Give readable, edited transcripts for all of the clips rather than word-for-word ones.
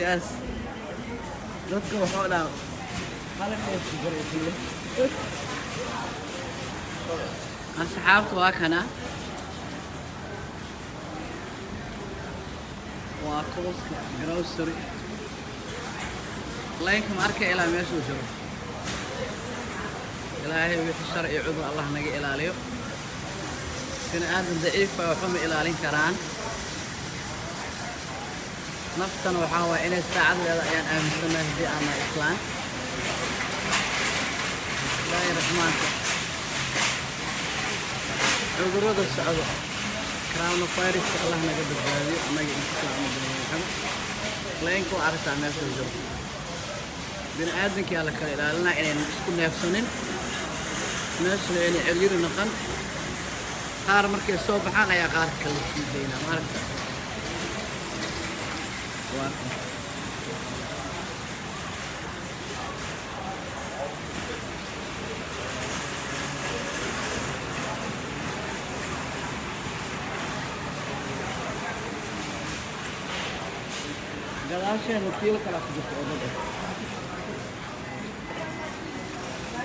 Yes. Dadka waxaa dhaa qalabka isku garaysiiyo. Asxaabtu waa kana. Waa kooska grocery. Laynka ma arkay ilaa meesha uu jiro. Ilaahay wixii shar iyo cudur Allah naga ilaaliyo. Bini aadan daciif ah waxba ma ilaalin karaan. Naftana waxaa waa inay saacaddeeda ayaan aaminsanahay haddii aan nahay islaan. Ilaahay raxmaanka. Cudurrada socdo. Coronavirus Allah naga badbaadiyo annaga islaam Muhammad. Laynku aragtaa meesha uu jiro. bini aadamkii alla kala ilaalinaa inaynu isku neefsanin meeshana inay ciriiri noqon qaar markay soo baxaan ayaa qaar kale sii daynaa maaragta waa gadaasheena tiil kala ku jirto oo dad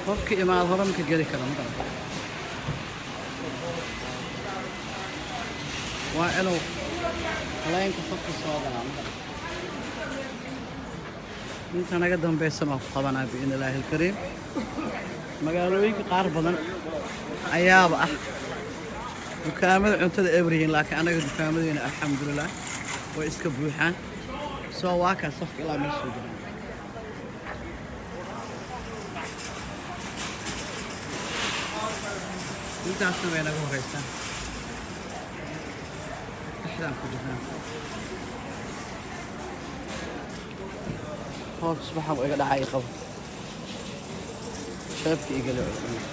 qofka imaad hore ma ka geli karo marka waa inuu laynka qofka soo galaa marka inta naga dambaysan oo qabanaa biin ilaahi alkariim magaalooyinka qaar badan ayaaba ah dukaamada cuntada everything laakiin anaga dukaamadayna alxamdulillaah way iska buuxaan soo waa ka safka ilaa meesha soo galaa intaasna way naga horeysaan dhexdaan ku jirnaa hoos waxaa iga dhacay qabo shaabka igala cusub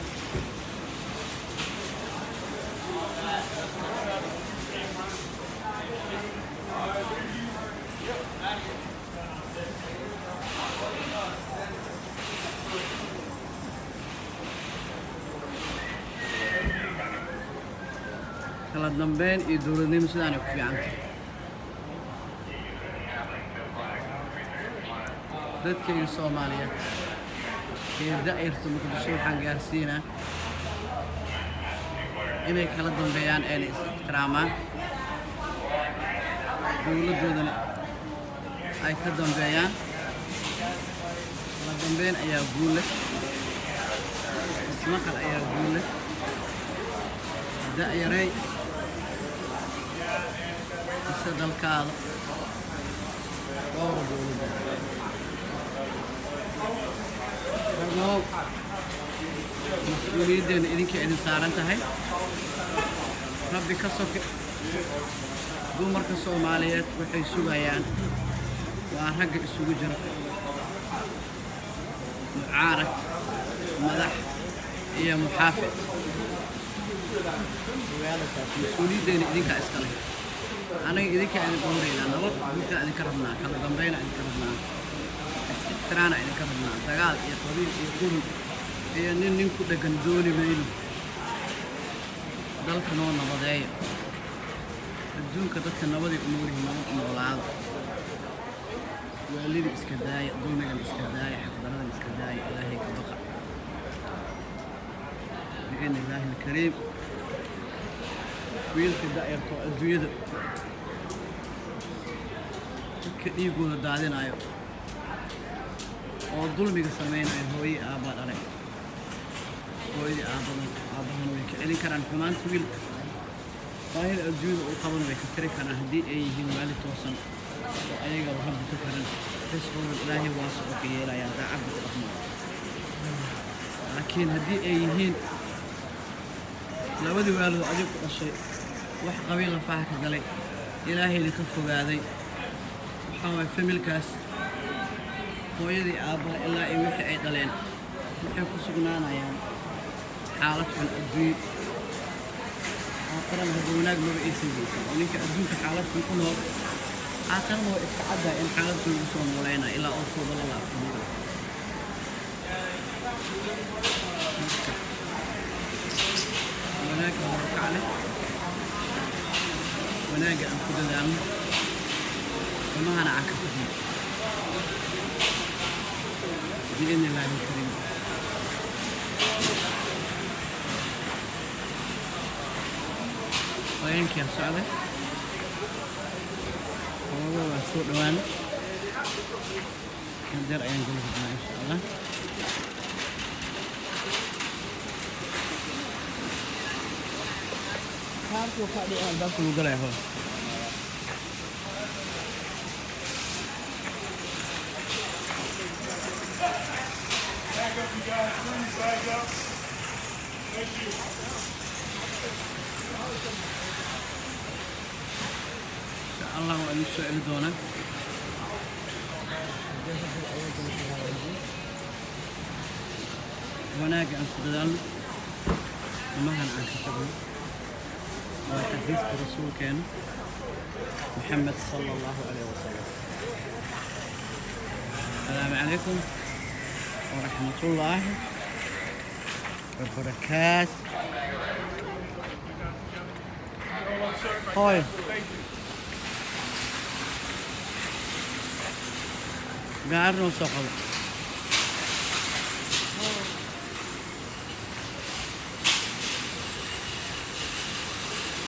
kala dambeyn iyo dowladnimo sidaan ay ku fiican tahay dadkayga Soomaaliyeed iyo da'irta Muqdisho waxaan gaarsiinaa inay kala dambeeyaan ee is ixtiraamaan dowladoodana ay ka dambeeyaan kala dambeyn ayaa guul leh ismaqal ayaa guul leh da'yaray dalkaada dhowr dowladda barnaamij mas'uuliyaddeena idinka idin saaran tahay rabbi ka soke dumarka Soomaaliyeed waxay sugayaan waa ragga isugu jira mucaarad madax iyo muxaafid mas'uuliyaddeena idinka iska leh aniga idinka idin dooraynaa nabad idinka idinka rabnaa kala dambayna idinka rabnaa istiraana idinka rabnaa dagaal iyo qabiil iyo qurun iyo nin ku dhagan dooni mayno dalka noo nabadeeyo adduunka dadka nabadii u nool yihiin nabad u noolaado waalida iska daaya dulmigan iska daaya xaqdaradan iska daaya ilaahay ka baqa biidni illaahi alkariim wiilka da'yarta oo adduunyada dadka dhiigooda daadinayo oo dulmiga samaynayo hooyii aabbaa dhalay hooyadii aabbahan way ka celin karaan xumaanta wiilka baahida adduunyada uu qaban way ka tiri karaan haddii ay yihiin waalid toosan oo ayagaba rabbi ka karan risqooda ilaahay waasa oo ka yeelayaa daacadda ku dhaqmo laakiin haddii ay yihiin labadii waalid oo adiga ku dhashay wax qabiil lafaha ka galay ilaahayna ka fogaaday waxaa waay familkaas hooyadii aabbaha ilaa iyo wixii ay dhaleen waxay ku sugnaanayaan xaalad xun adduunyo aakhirana hadda wanaag maba aysan geysan oo ninka adduunka xaalad xun ku nool aakhirana waa iska caddahay in xaalad xun lagu soo nooleynaya ilaa oorkooda la laabto wanaagga horkacle wanaagga aan ku dadaalno xumahana aan ka fahmo بإذن الله الكريم. وينك يا سعودة؟ والله سوق دوان نقدر أيام نقول إن شاء الله. هارك وخالي أنا بس نقول يا هو. الله وأن السؤال دونا وناك أن تدل وما هن عن كتبه وتحديث الرسول كان محمد صلى الله عليه وسلم. السلام عليكم ورحمة الله وبركاته. هاي قاعد نوصل